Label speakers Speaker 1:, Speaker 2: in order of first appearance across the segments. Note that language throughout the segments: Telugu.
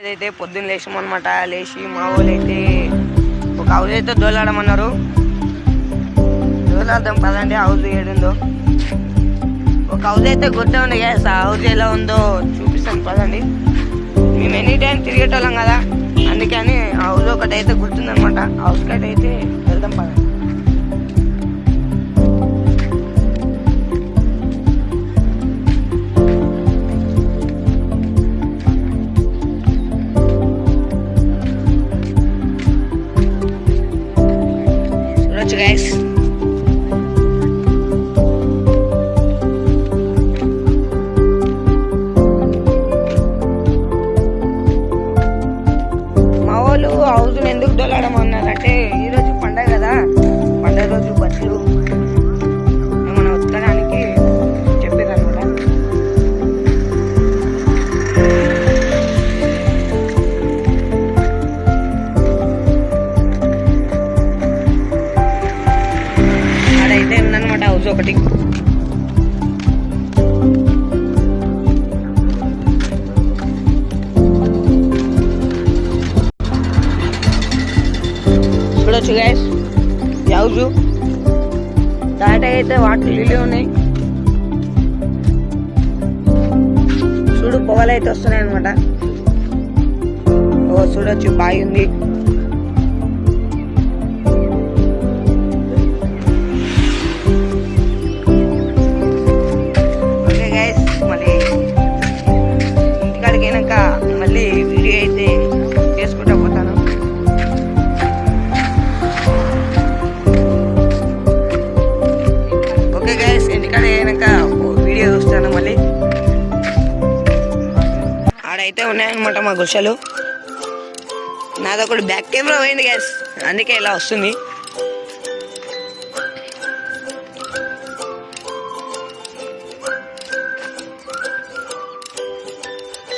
Speaker 1: ఏదైతే పొద్దున్న లేచామన్నమాట. లేచి మా వాళ్ళు అయితే ఒక హౌస్ అయితే దోలాడమన్నారు. దోలాడదాం పదండి. హౌస్ ఏడుందో ఒక హౌస్ అయితే గుర్తు ఉంది గ్యాస్. ఆ హౌస్ ఎలా ఉందో చూపిస్తాను పదండి. మేము ఎనీ టైం తిరిగేటోళ్ళం కదా, అందుకని హౌస్ ఒకటి అయితే గుర్తుందనమాట. హౌస్ కట్ అయితే వెళ్దాం పదండి. చూడొచ్చు గైస్. హౌస్ ఎందుకు దొలాడమన్నారంటే ఈరోజు పండగ కదా, పండగ రోజు బస్సులు ఏమైనా వస్తడానికి చెప్పేదన్నమాట. అదైతే ఉందన్నమాట హౌస్ ఒకటి. చూడొచ్చు గైస్ హౌస్. దాట అయితే వాటర్ లిల్లీ ఉన్నాయి. చూడు పొగలు అయితే వస్తున్నాయి అనమాట. ఓ చూడొచ్చు బావి ఉంది. ఓకే గైస్, మళ్ళీ ఇంటికాడికి అయినాక మళ్ళీ వీడియో అయితే చేసుకుంటా పోతాను. ఇంటికాడ అయినాక వీడియో చూస్తాను మళ్ళీ. ఆడైతే ఉన్నాయన్నమాట మా గుడిసెలు. నాదొకటి బ్యాక్ కెమెరా పోయింది గ్యాస్, అందుకే ఇలా వస్తుంది.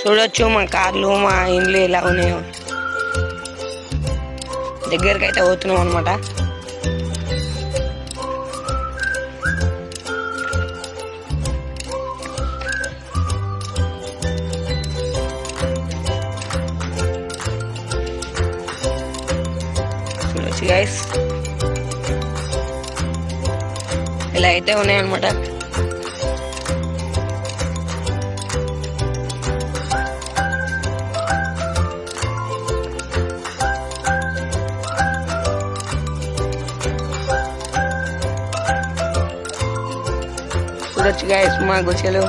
Speaker 1: చూడొచ్చు మా కార్లు, మా ఇండ్లు ఎలా ఉన్నాయో. దగ్గరికి అయితే పోతున్నాం అనమాట. గైస్ ఇలా అయితే ఉన్నాయన్నమాట. చూడొచ్చు గైస్ మా గుడిసెలు.